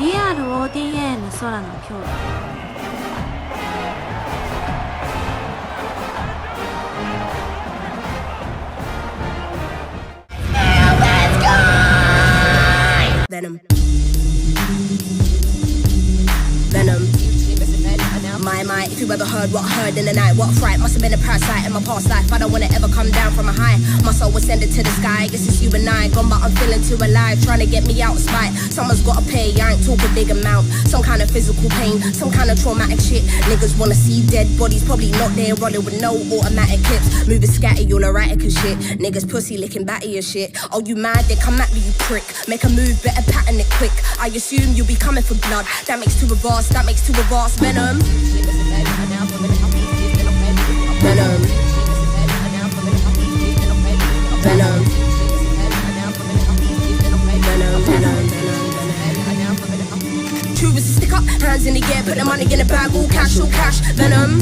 リアル ODA の空の兄弟。Venom. Venom. My, if you ever heard what I heard in the night, what fright must have been a parasite in my past life. I don't wanna ever come down from a high. My soul was sending to the sky. Guess it's you and I, gone but I'm feeling too alive. Trying to get me out of spite. Someone's gotta pay, I ain't talking big amount. Some kind of physical pain, some kind of traumatic shit. Niggas wanna see dead bodies, probably not there, rolling with no automatic clips. Moving scatty, all erratic and shit. Niggas pussy licking batty and shit. Oh, you mad? Then come at me, you prick. Make a move, better pattern it quick. I assume you'll be coming for blood. That makes two of us, that makes two of us. Venom. Venom. Venom. True is to stick up, hands in the air, put the money in the bag, all cash, all cash. Venom.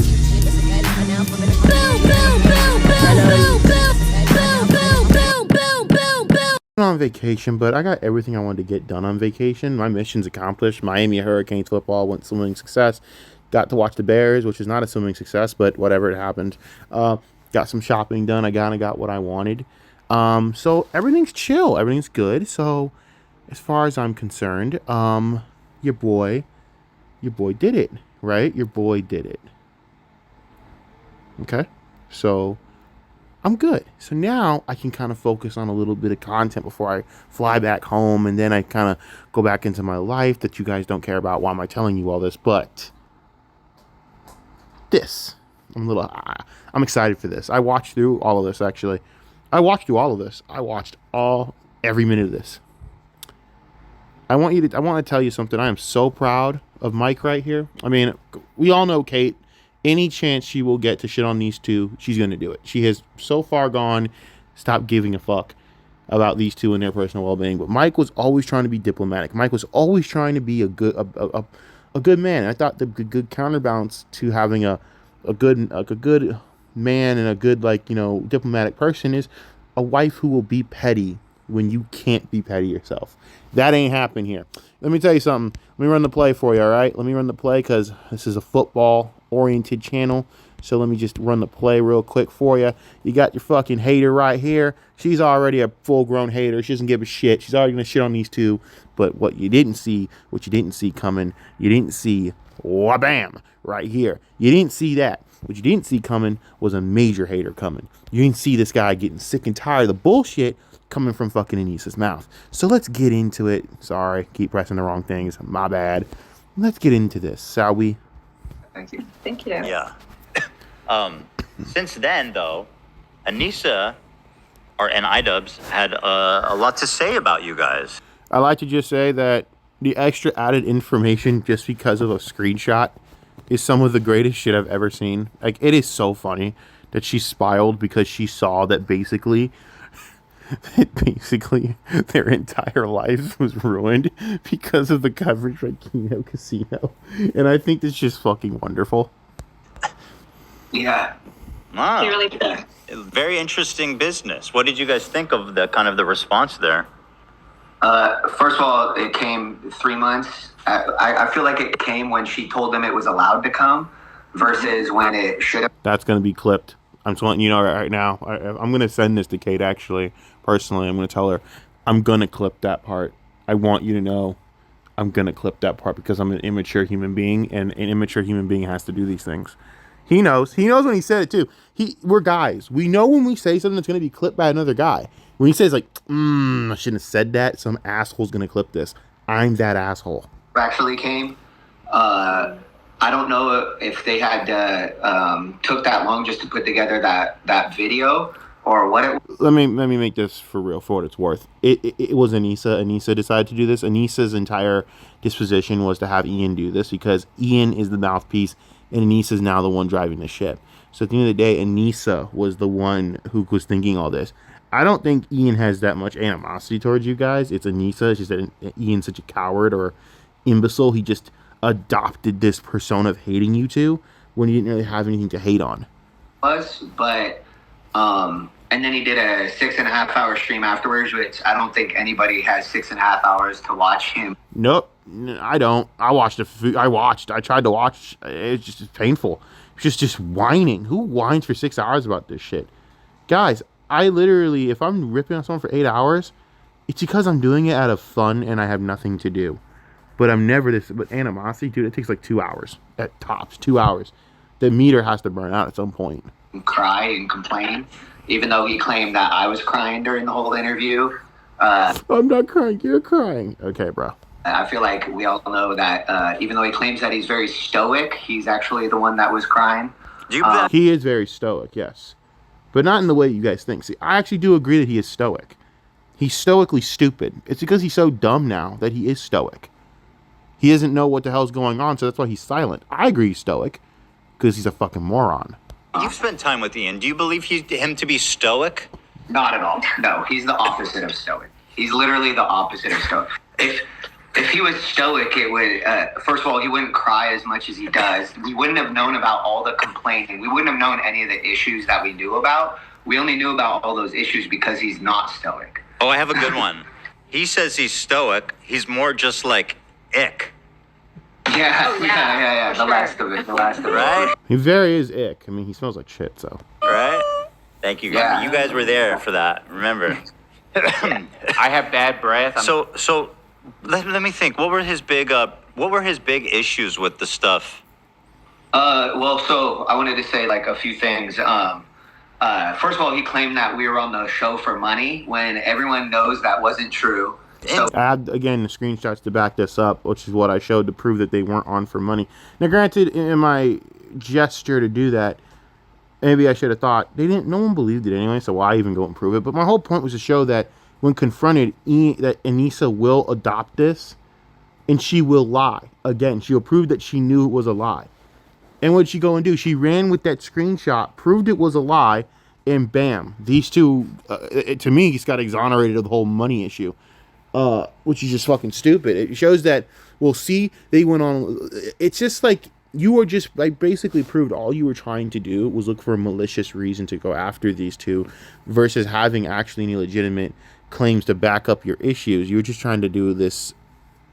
I'm on vacation, but I got everything I wanted to get done on vacation. My mission's accomplished. Miami Hurricanes football went swimming success. Got to watch the Bears, which is not a swimming success, but whatever, it happened. Got some shopping done. I got what I wanted. So everything's chill. Everything's good. So as far as I'm concerned, your boy did it, right? Your boy did it. Okay? So I'm good. So now I can kind of focus on a little bit of content before I fly back home, and then I kind of go back into my life that you guys don't care about. Why am I telling you all this? But this, I'm excited for this. I watched through all of this, actually. I watched every minute of this. I want to tell you something. I am so proud of Mike right here. I mean, we all know Kate. Any chance she will get to shit on these two, she's going to do it. She has so far gone, stop giving a fuck about these two and their personal well-being. But Mike was always trying to be diplomatic. Mike was always trying to be a good man. I thought the good counterbalance to having a good man and a good, diplomatic person is a wife who will be petty when you can't be petty yourself. That ain't happening here. Let me tell you something. Let me run the play for you, all right? Let me run the play because this is a football-oriented channel. So let me just run the play real quick for you. You got your fucking hater right here. She's already a full-grown hater. She doesn't give a shit. She's already going to shit on these two. But what you didn't see coming, you didn't see, wha-bam, right here. You didn't see that. What you didn't see coming was a major hater coming. You didn't see this guy getting sick and tired of the bullshit coming from fucking Anissa's mouth. So let's get into it. Sorry, keep pressing the wrong things. My bad. Let's get into this, shall we? Thank you. Thank you. Yeah. Since then, though, Anissa and Idubbbz had a lot to say about you guys. I like to just say that the extra added information just because of a screenshot is some of the greatest shit I've ever seen. Like, it is so funny that she spiraled because she saw that basically their entire life was ruined because of the coverage by Kino Casino. And I think that's just fucking wonderful. Yeah. Wow. Really good. Very interesting business. What did you guys think of the response there? First of all, it came 3 months. I feel like it came when she told them it was allowed to come versus when it should have. That's going to be clipped. I'm just letting you know right now. I'm going to send this to Kate, actually. Personally, I'm going to tell her, I'm going to clip that part. I want you to know I'm going to clip that part because I'm an immature human being, and an immature human being has to do these things. He knows. He knows when he said it, too. We're guys. We know when we say something that's going to be clipped by another guy. When he says, like, I shouldn't have said that, some asshole's going to clip this. I'm that asshole. Actually came. I don't know if they had took that long just to put together that video or what it was. Let me make this for real, for what it's worth. It was Anissa. Anissa decided to do this. Anissa's entire disposition was to have Ian do this because Ian is the mouthpiece and Anissa's now the one driving the ship. So at the end of the day, Anissa was the one who was thinking all this. I don't think Ian has that much animosity towards you guys. It's Anissa. She said Ian's such a coward or imbecile. He just adopted this persona of hating you two when he didn't really have anything to hate on. But And then he did a 6.5 hour stream afterwards, which I don't think anybody has 6.5 hours to watch him. Nope, I don't. I tried to watch. It's just painful. It's just whining. Who whines for 6 hours about this shit? Guys, I literally, if I'm ripping on someone for 8 hours, it's because I'm doing it out of fun and I have nothing to do. But I'm never this. But animosity, dude, it takes like 2 hours at tops. 2 hours. The meter has to burn out at some point. Cry and complain, even though he claimed that I was crying during the whole interview. I'm not crying. You're crying. Okay, bro. I feel like we all know that even though he claims that he's very stoic, he's actually the one that was crying. He is very stoic, yes. But not in the way you guys think. See, I actually do agree that he is stoic. He's stoically stupid. It's because he's so dumb now that he is stoic. He doesn't know what the hell's going on, so that's why he's silent. I agree he's stoic, because he's a fucking moron. You've spent time with Ian. Do you believe him to be stoic? Not at all. No, he's the opposite of stoic. He's literally the opposite of stoic. If he was stoic, it would, first of all, he wouldn't cry as much as he does. We wouldn't have known about all the complaining. We wouldn't have known any of the issues that we knew about. We only knew about all those issues because he's not stoic. Oh, I have a good one. He says he's stoic. He's more just like ick. Yeah. The last of it. Right? He very is ick. I mean, he smells like shit, so. Right? Thank you. Yeah. You guys were there for that. Remember? I have bad breath. So let me think. What were his big issues with the stuff? Well, so I wanted to say like a few things. First of all, he claimed that we were on the show for money when everyone knows that wasn't true. So, I had, again, the screenshots to back this up, which is what I showed to prove that they weren't on for money. Now, granted, in my gesture to do that, maybe I should have thought, no one believed it anyway, so why even go and prove it? But my whole point was to show that when confronted, that Anissa will adopt this, and she will lie. Again, she'll prove that she knew it was a lie. And what'd she go and do? She ran with that screenshot, proved it was a lie, and bam. These two, to me, just got exonerated of the whole money issue. Which is just fucking stupid. It shows that, well, see, they went on. It's just like you were just like basically proved all you were trying to do was look for a malicious reason to go after these two versus having actually any legitimate claims to back up your issues. You were just trying to do this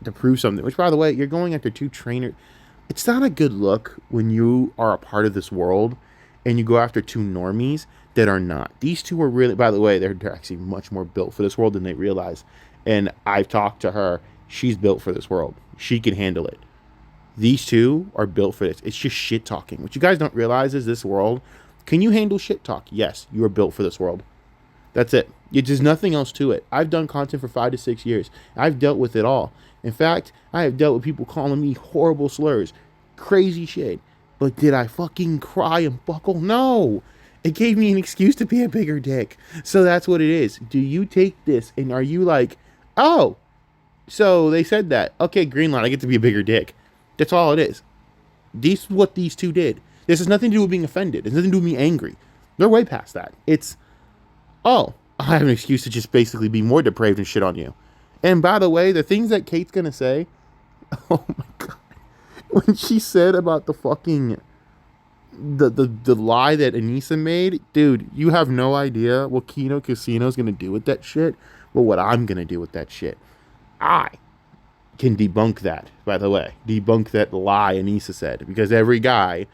to prove something, which, by the way, you're going after two trainers. It's not a good look when you are a part of this world and you go after two normies that are not. These two are really, by the way, they're actually much more built for this world than they realize. And I've talked to her. She's built for this world. She can handle it. These two are built for this. It's just shit talking. What you guys don't realize is this world. Can you handle shit talk? Yes, you are built for this world. That's it. There's nothing else to it. I've done content for 5 to 6 years. I've dealt with it all. In fact, I have dealt with people calling me horrible slurs. Crazy shit. But did I fucking cry and buckle? No. It gave me an excuse to be a bigger dick. So that's what it is. Do you take this and are you like, oh, so they said that. Okay, green light, I get to be a bigger dick. That's all it is. This is what these two did. This has nothing to do with being offended. It's nothing to do with me angry. They're way past that. It's, oh, I have an excuse to just basically be more depraved and shit on you. And by the way, the things that Kate's going to say, oh my God. When she said about the fucking, the lie that Anissa made, dude, you have no idea what Kino Casino's going to do with that shit. But what I'm going to do with that shit, I can debunk that, by the way. Debunk that lie Anissa said. Because every guy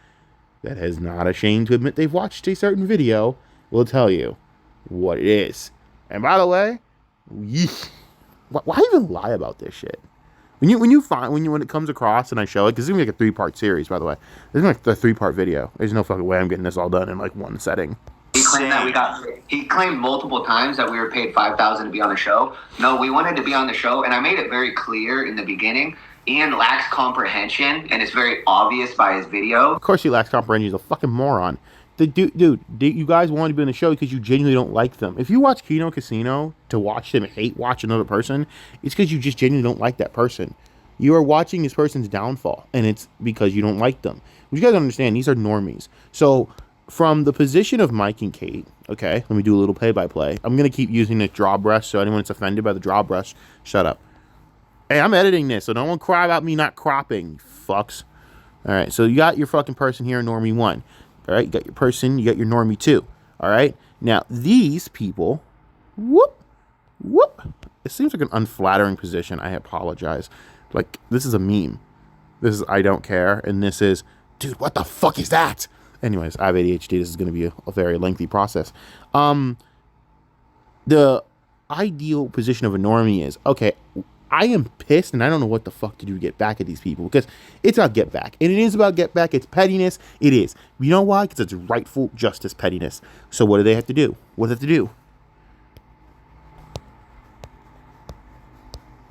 that is not ashamed to admit they've watched a certain video will tell you what it is. And by the way, why even lie about this shit? When it comes across and I show it, because it's going to be like a 3-part series, by the way. It's going to be like a 3-part video. There's no fucking way I'm getting this all done in like one setting. He claimed multiple times that we were paid $5,000 to be on the show. No, we wanted to be on the show, and I made it very clear in the beginning. Ian lacks comprehension, and it's very obvious by his video. Of course he lacks comprehension. He's a fucking moron. Dude, you guys want to be on the show because you genuinely don't like them. If you watch Kino Casino to watch them hate watch another person, it's because you just genuinely don't like that person. You are watching this person's downfall, and it's because you don't like them. What you guys don't understand, these are normies. So, from the position of Mike and Kate, okay, let me do a little play-by-play. I'm going to keep using this draw brush, so anyone that's offended by the draw brush, shut up. Hey, I'm editing this, so no one cry about me not cropping, you fucks. All right, so you got your fucking person here in Normie 1. All right, you got your person, you got your Normie 2. All right, Now, these people, whoop. It seems like an unflattering position. I apologize. Like, this is a meme. This is I don't care. And this is, dude, what the fuck is that? Anyways, I have ADHD. This is going to be a very lengthy process. The ideal position of a normie is, okay, I am pissed and I don't know what the fuck to do to get back at these people, because it's about get back. And it is about get back. It's pettiness. It is. You know why? Because it's rightful justice pettiness. So what do they have to do? What do they have to do?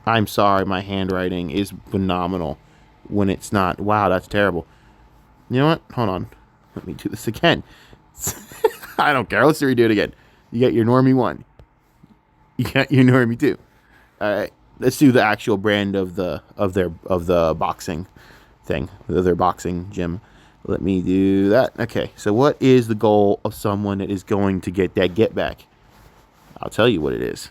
I'm sorry, my handwriting is phenomenal when it's not. Wow, that's terrible. You know what? Hold on. Let me do this again. I don't care. Let's redo it again. You got your normie 1. You got your normie 2. All right. Let's do the actual brand of the boxing thing, of their boxing gym. Let me do that. Okay. So what is the goal of someone that is going to get that get back? I'll tell you what it is.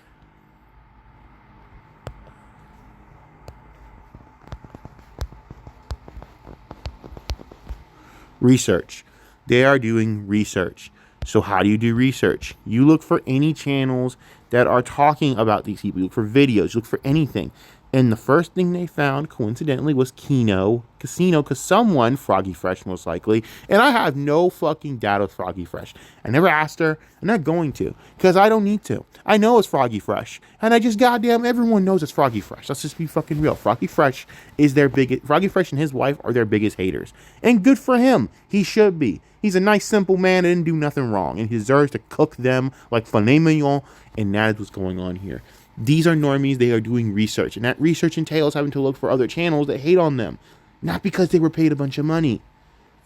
Research. They are doing research. So how do you do research? You look for any channels that are talking about these people. You look for videos. You look for anything. And the first thing they found, coincidentally, was Casino, because someone, Froggy Fresh most likely, and I have no fucking doubt it's Froggy Fresh. I never asked her. I'm not going to, because I don't need to. I know it's Froggy Fresh. And I just, goddamn, everyone knows it's Froggy Fresh. Let's just be fucking real. Froggy Fresh is their biggest, Froggy Fresh and his wife are their biggest haters. And good for him. He should be. He's a nice, simple man that didn't do nothing wrong. And he deserves to cook them like filet mignon. And that is what's going on here. These are normies. They are doing research. And that research entails having to look for other channels that hate on them. Not because they were paid a bunch of money.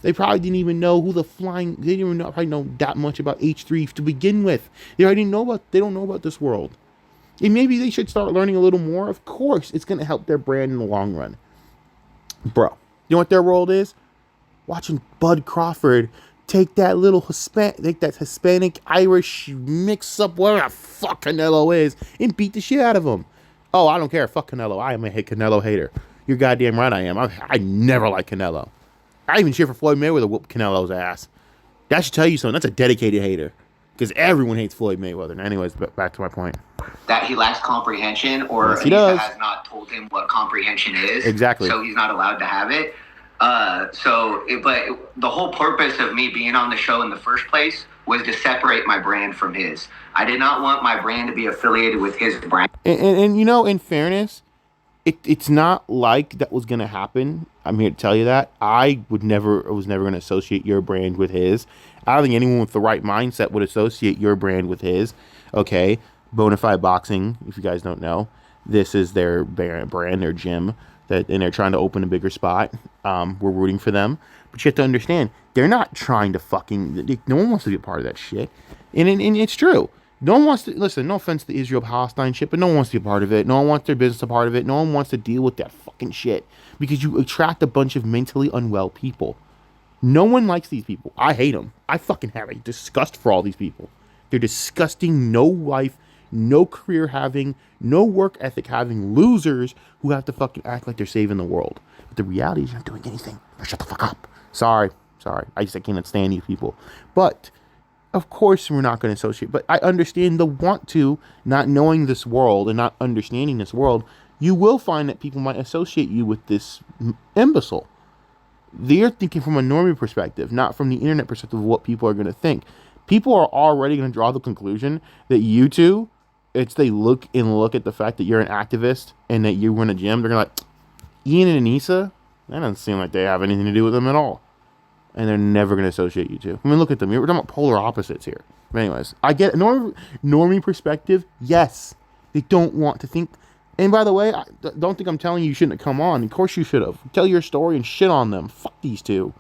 They probably didn't even know who they didn't even probably know that much about H3 to begin with. They don't know about this world. And maybe they should start learning a little more. Of course, it's going to help their brand in the long run. Bro, you know what their world is? Watching Bud Crawford take that Hispanic Irish mix up, whatever the fuck Canelo is, and beat the shit out of him. Oh, I don't care. Fuck Canelo. I am a Canelo hater. You're goddamn right I am. I never liked Canelo. I even cheer for Floyd Mayweather whoop Canelo's ass. That should tell you something. That's a dedicated hater. Because everyone hates Floyd Mayweather. And anyways, back to my point. That he lacks comprehension, or yes, he does. Has not told him what comprehension is. Exactly. So he's not allowed to have it. But the whole purpose of me being on the show in the first place was to separate my brand from his. I did not want my brand to be affiliated with his brand. And you know, in fairness, it's not like that was going to happen. I'm here to tell you that. I was never going to associate your brand with his. I don't think anyone with the right mindset would associate your brand with his. Okay, Bonafide Boxing, if you guys don't know, this is their brand, their gym. And they're trying to open a bigger spot. We're rooting for them. But you have to understand, they're not trying to no one wants to be a part of that shit. And it's true. No one wants to, listen, no offense to the Israel-Palestine shit, but no one wants to be a part of it. No one wants their business a part of it. No one wants to deal with that fucking shit. Because you attract a bunch of mentally unwell people. No one likes these people. I hate them. I fucking have a disgust for all these people. They're disgusting, no life, no career having, no work ethic having losers who have to fucking act like they're saving the world. But the reality is you're not doing anything. Now shut the fuck up. Sorry. I cannot stand these people. But of course we're not going to associate. But I understand the want to, not knowing this world and not understanding this world. You will find that people might associate you with this imbecile. They're thinking from a normie perspective, not from the internet perspective of what people are going to think. People are already going to draw the conclusion that you two, they look at the fact that you're an activist and that you run a gym. They're going to Ian and Anissa, that doesn't seem like they have anything to do with them at all. And they're never going to associate you two. I mean, look at them. We're talking about polar opposites here. But anyways, I get normie perspective. Yes, they don't want to think. And by the way, I don't think I'm telling you shouldn't have come on. Of course you should have. Tell your story and shit on them. Fuck these two.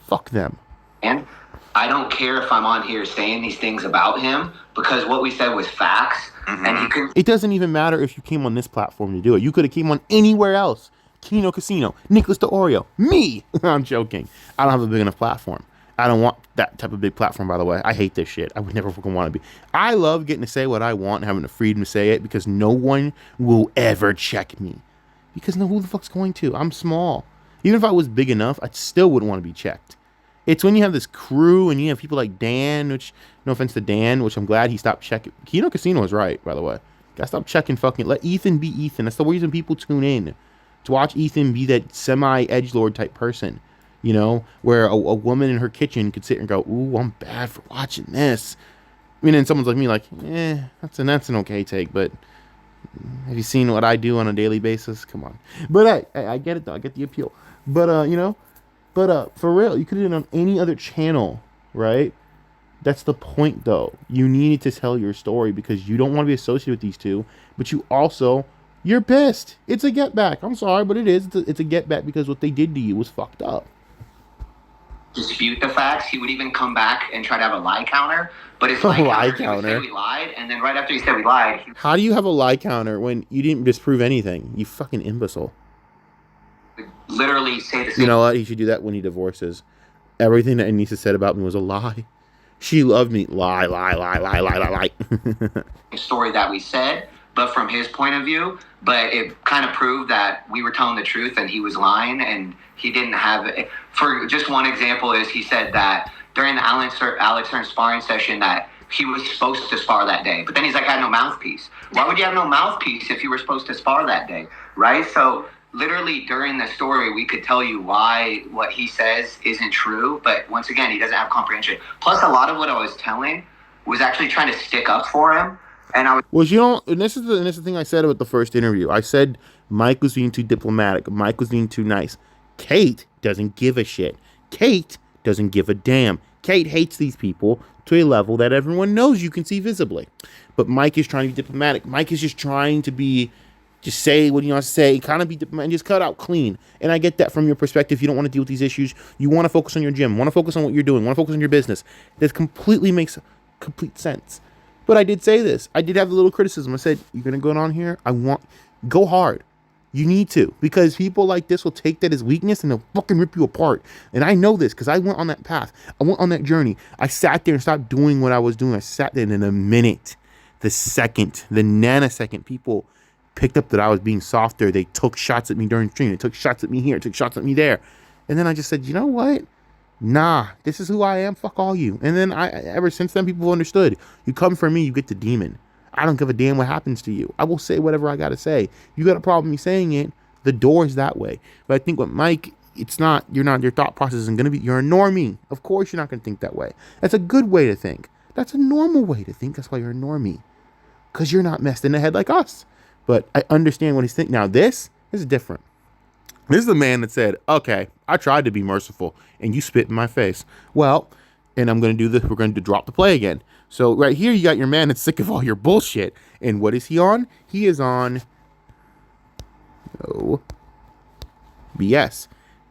Fuck them. And I don't care if I'm on here saying these things about him, because what we said was facts. Mm-hmm. And he could. It doesn't even matter if you came on this platform to do it. You could have came on anywhere else. Kino Casino, Nicholas de Oreo, me. I'm joking. I don't have a big enough platform. I don't want that type of big platform, by the way. I hate this shit. I would never fucking want to be. I love getting to say what I want and having the freedom to say it, because no one will ever check me. Because who the fuck's going to? I'm small. Even if I was big enough, I still wouldn't want to be checked. It's when you have this crew and you have people like Dan, which, no offense to Dan, which I'm glad he stopped checking. Kino Casino was right, by the way. Gotta stop checking fucking. Let Ethan be Ethan. That's the reason people tune in. To watch Ethan be that semi-edgelord type person. You know, where a woman in her kitchen could sit and go, ooh, I'm bad for watching this. I mean, and someone's like me, like, that's an okay take, but have you seen what I do on a daily basis? Come on. But I get it, though. I get the appeal. But, you know, for real, you could have done it on any other channel, right? That's the point, though. You needed to tell your story because you don't want to be associated with these two, but you also, you're pissed. It's a get back. I'm sorry, but it is. It's a get back because what they did to you was fucked up. Dispute the facts. He would even come back and try to have a lie counter, but it's like lie he would say we lied, and then right after he said we lied, how do you have a lie counter when you didn't disprove anything? You fucking imbecile. would literally say the same. You know what? He should do that when he divorces. Everything that Anissa said about me was a lie. She loved me. Lie, lie, lie, lie, lie, lie, lie. Story that we said, but from his point of view. But it kind of proved that we were telling the truth and he was lying, and he didn't have it. For just one example is he said that during the Alex Hearn sparring session that he was supposed to spar that day, but then he's like, I had no mouthpiece. Why would you have no mouthpiece if you were supposed to spar that day, right? So literally during the story, we could tell you why what he says isn't true, but once again, he doesn't have comprehension. Plus, a lot of what I was telling was actually trying to stick up for him. And I was, well, you know, and this is the thing I said about the first interview. I said Mike was being too diplomatic. Mike was being too nice. Kate doesn't give a shit. Kate doesn't give a damn. Kate hates these people to a level that everyone knows you can see visibly. But Mike is trying to be diplomatic. Mike is just trying to be, just say what he wants to say, kind of be diplomatic, and just cut out clean. And I get that from your perspective. You don't want to deal with these issues. You want to focus on your gym. Want to focus on what you're doing. Want to focus on your business. This completely makes complete sense. But I did say this. I did have a little criticism. I said, you're going to go on here? Go hard. You need to. Because people like this will take that as weakness and they'll fucking rip you apart. And I know this because I went on that path. I went on that journey. I sat there and stopped doing what I was doing. I sat there and in a minute, the nanosecond, people picked up that I was being softer. They took shots at me during stream. They took shots at me here. Took shots at me there. And then I just said, you know what? Nah, this is who I am. Fuck all you. And then ever since then, people have understood. You come for me, you get the demon. I don't give a damn what happens to you. I will say whatever I got to say. You got a problem me saying it, the door is that way. But I think with Mike, your thought process isn't going to be, you're a normie. Of course you're not going to think that way. That's a good way to think. That's a normal way to think. That's why you're a normie. Because you're not messed in the head like us. But I understand what he's thinking. Now this is different. This is the man that said, okay, I tried to be merciful and you spit in my face. Well, and I'm going to do this. We're going to drop the play again. So right here, you got your man that's sick of all your bullshit. And what is he on? He is on no BS.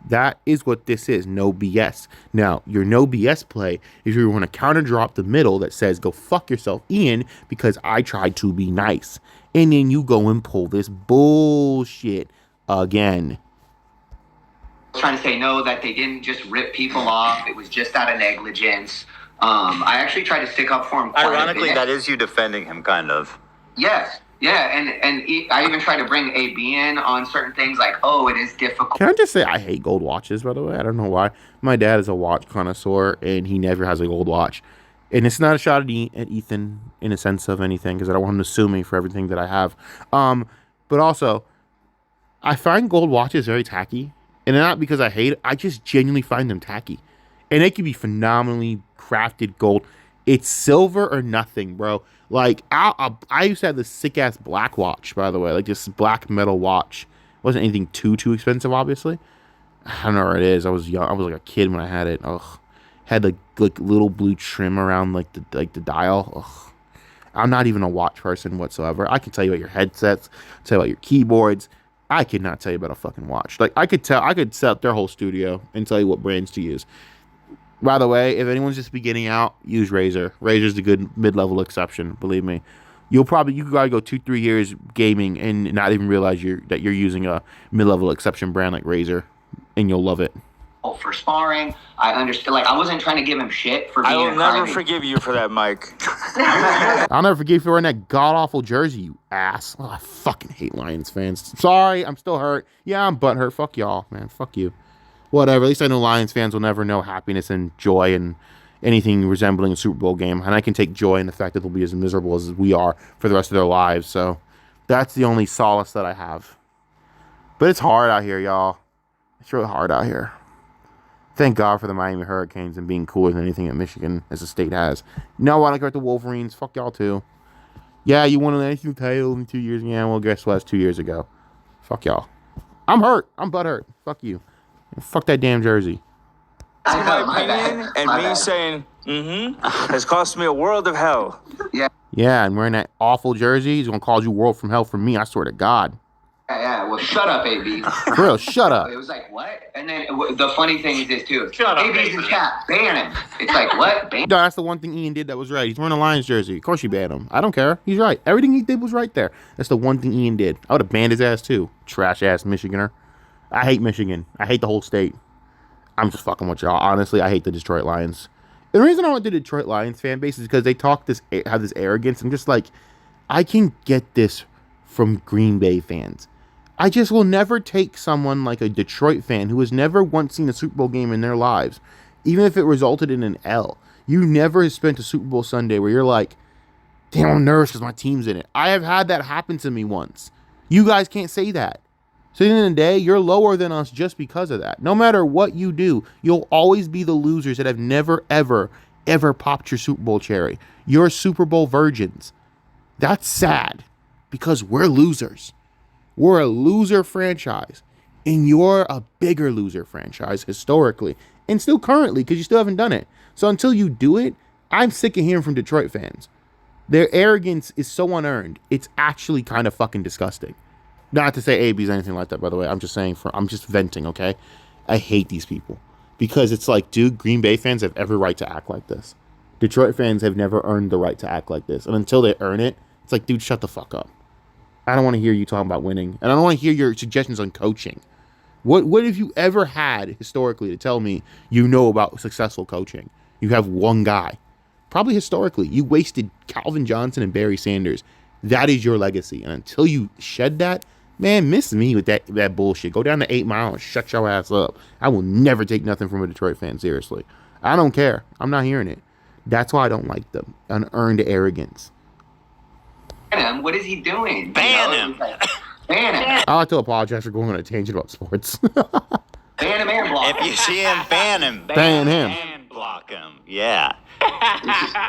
That is what this is. No BS. Now, your no BS play is you want to counter drop the middle that says, go fuck yourself, Ian, because I tried to be nice. And then you go and pull this bullshit again. trying to say no, that they didn't just rip people off. It was just out of negligence. I actually tried to stick up for him quite Ironically, a bit. that is you defending him, kind of. Yes. Yeah, I even tried to bring AB in on certain things like, oh, it is difficult. Can I just say I hate gold watches, by the way? I don't know why. My dad is a watch connoisseur, and he never has a gold watch. And it's not a shot at Ethan in a sense of anything, because I don't want him to sue me for everything that I have. But also, I find gold watches very tacky. And not because I hate it. I just genuinely find them tacky. And they can be phenomenally crafted gold. It's silver or nothing, bro. Like, I used to have this sick-ass black watch, by the way. Like, this black metal watch. It wasn't anything too expensive, obviously. I don't know where it is. I was young. I was like a kid when I had it. Ugh. Had like little blue trim around the dial. Ugh. I'm not even a watch person whatsoever. I can tell you about your headsets, tell you about your keyboards. I could not tell you about a fucking watch. Like, I could set up their whole studio and tell you what brands to use. By the way, if anyone's just beginning out, use Razer. Razer's the good mid-level exception, believe me. You gotta go 2-3 years gaming and not even realize that you're using a mid-level exception brand like Razer, and you'll love it. For sparring, I understood. Like, I wasn't trying to give him shit for being I will a never crybaby. forgive you for that, Mike. I'll never forgive you for wearing that god-awful jersey, you ass. Oh, I fucking hate Lions fans. Sorry, I'm still hurt. Yeah, I'm butthurt. Fuck y'all, man. Fuck you. whatever. At least I know Lions fans will never know happiness and joy and anything resembling a Super Bowl game. And I can take joy in the fact that they'll be as miserable as we are for the rest of their lives. So that's the only solace that I have. But it's hard out here, y'all. It's really hard out here. Thank God for the Miami Hurricanes and being cooler than anything that Michigan as a state has. No, I don't care about the Wolverines. Fuck y'all too. Yeah, you won a national title in 2 years. Yeah, well, guess what? That's 2 years ago. Fuck y'all. I'm hurt. I'm butthurt. Fuck you. And fuck that damn jersey. My opinion, and me bad. saying, has cost me a world of hell. Yeah, and wearing that awful jersey, he's gonna cause you world from hell from me. I swear to God. Yeah, well, shut up, AB. For real, shut up. It was like, what? And then the funny thing is this, too. Shut up, AB's in AB. chat. Ban him. It's like, what? Ban No, that's the one thing Ian did that was right. He's wearing a Lions jersey. Of course you banned him. I don't care. He's right. Everything he did was right there. That's the one thing Ian did. I would have banned his ass too. Trash ass Michiganer. I hate Michigan. I hate the whole state. I'm just fucking with y'all. Honestly, I hate the Detroit Lions. The reason I want the Detroit Lions fan base is because they have this arrogance. I'm just like, I can get this from Green Bay fans. I just will never take someone like a Detroit fan who has never once seen a Super Bowl game in their lives, even if it resulted in an L. You never have spent a Super Bowl Sunday where you're like, damn, I'm nervous because my team's in it. I have had that happen to me once. You guys can't say that. So at the end of the day, you're lower than us just because of that. No matter what you do, you'll always be the losers that have never, ever, ever popped your Super Bowl cherry. You're Super Bowl virgins. That's sad because we're losers. We're a loser franchise, and you're a bigger loser franchise historically and still currently because you still haven't done it. So until you do it, I'm sick of hearing from Detroit fans. Their arrogance is so unearned. It's actually kind of fucking disgusting. Not to say AB's anything like that, by the way. I'm just saying, I'm just venting, okay? I hate these people because it's like, dude, Green Bay fans have every right to act like this. Detroit fans have never earned the right to act like this. And until they earn it, it's like, dude, shut the fuck up. I don't want to hear you talking about winning. And I don't want to hear your suggestions on coaching. What have you ever had historically to tell me you know about successful coaching? You have one guy. Probably historically. You wasted Calvin Johnson and Barry Sanders. That is your legacy. And until you shed that, man, miss me with that bullshit. Go down to 8 Mile and shut your ass up. I will never take nothing from a Detroit fan seriously. I don't care. I'm not hearing it. That's why I don't like them. Unearned arrogance. him. What is he doing? Ban You know? him. He's like, ban him. I like to apologize for going on a tangent about sports. Ban him and block If him. you see him, ban him. Ban him. And block him. Yeah.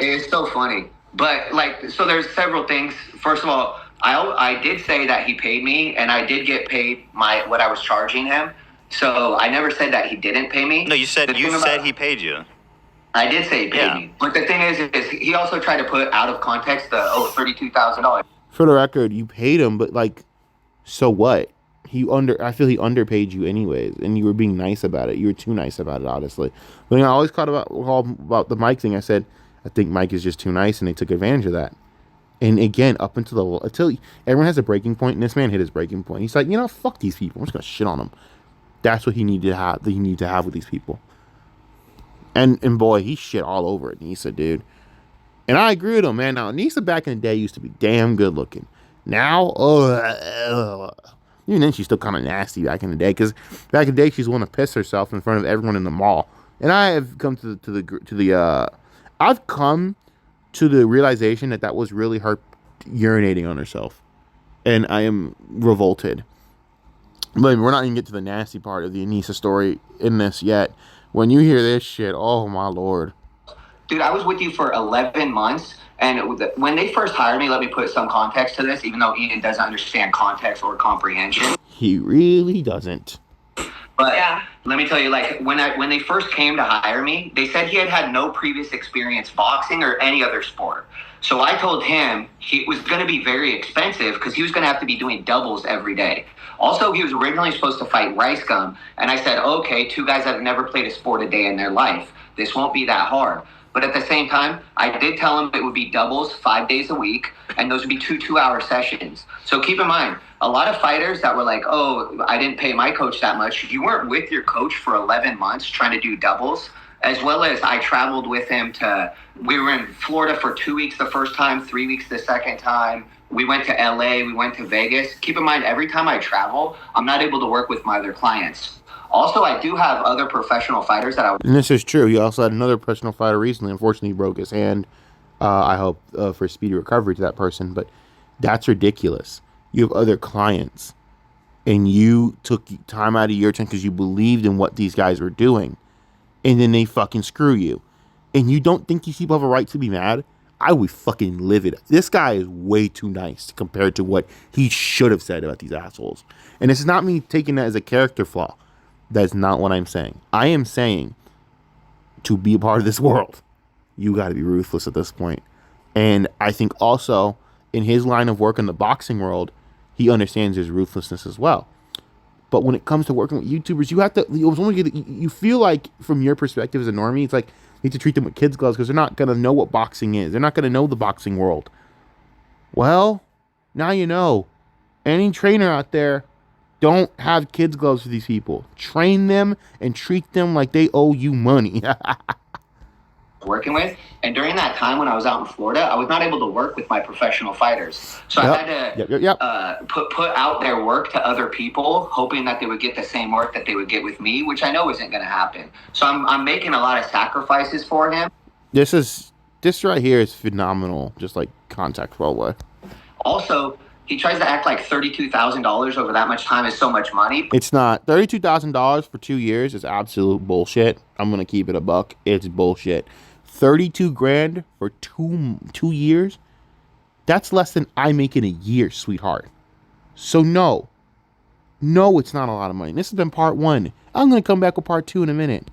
It's so funny. But, like, so there's several things. First of all, I did say that he paid me, and I did get paid what I was charging him. So I never said that he didn't pay me. No, you said The thing about- he paid you. I did say he paid Yeah. me. But the thing is he also tried to put out of context the, $32,000. For the record, you paid him, but like, so what? I feel he underpaid you anyways, and you were being nice about it. You were too nice about it, honestly. But I always called about the Mike thing. I said, I think Mike is just too nice, and they took advantage of that. And again, until everyone has a breaking point, and this man hit his breaking point. He's like, fuck these people. I'm just gonna shit on them. That's what he needed to have. That he needed to have with these people. And boy, he shit all over it, Nisa, dude. And I agree with him, man. Now, Nisa back in the day used to be damn good looking. Now, even then, she's still kind of nasty back in the day. Because back in the day, she's want to piss herself in front of everyone in the mall. And I have come to the realization that was really her urinating on herself. And I am revolted. But we're not even get to the nasty part of the Anissa story in this yet. When you hear this shit, oh my Lord. Dude, I was with you for 11 months, and when they first hired me, let me put some context to this, even though Ian doesn't understand context or comprehension. He really doesn't. But let me tell you, like, when they first came to hire me, they said he had no previous experience boxing or any other sport. So I told him it was going to be very expensive because he was going to have to be doing doubles every day. Also, he was originally supposed to fight Rice Gum, and I said, okay, two guys that have never played a sport a day in their life. This won't be that hard. But at the same time, I did tell him it would be doubles 5 days a week, and those would be 2-2-hour sessions. So keep in mind, a lot of fighters that were like, oh, I didn't pay my coach that much. You weren't with your coach for 11 months trying to do doubles, as well as I traveled with him we were in Florida for 2 weeks the first time, 3 weeks the second time. We went to LA, we went to Vegas. Keep in mind, every time I travel, I'm not able to work with my other clients. Also, I do have other professional fighters that I And this is true. He also had another professional fighter recently. Unfortunately, he broke his hand. I hope for speedy recovery to that person. But that's ridiculous. You have other clients. And you took time out of your time because you believed in what these guys were doing. And then they fucking screw you. And you don't think these people have a right to be mad? I would fucking livid. This guy is way too nice compared to what he should have said about these assholes. And it's not me taking that as a character flaw. That's not what I'm saying. I am saying to be a part of this world, you got to be ruthless at this point. And I think also in his line of work in the boxing world, he understands his ruthlessness as well. But when it comes to working with YouTubers, you have to, you feel like from your perspective as a normie, it's like you need to treat them with kids' gloves because they're not going to know what boxing is. They're not going to know the boxing world. Well, now you know. Any trainer out there, don't have kids' gloves for these people. Train them and treat them like they owe you money. working with. And during that time when I was out in Florida, I was not able to work with my professional fighters. So I had to put out their work to other people, hoping that they would get the same work that they would get with me, which I know isn't going to happen. So I'm making a lot of sacrifices for him. This right here is phenomenal, just like Contact Worldwide. Also, he tries to act like $32,000 over that much time is so much money. It's not. $32,000 for 2 years is absolute bullshit. I'm going to keep it a buck. It's bullshit. 32 grand for two years? That's less than I make in a year, sweetheart. So no, it's not a lot of money. This has been part 1. I'm going to come back with part 2 in a minute.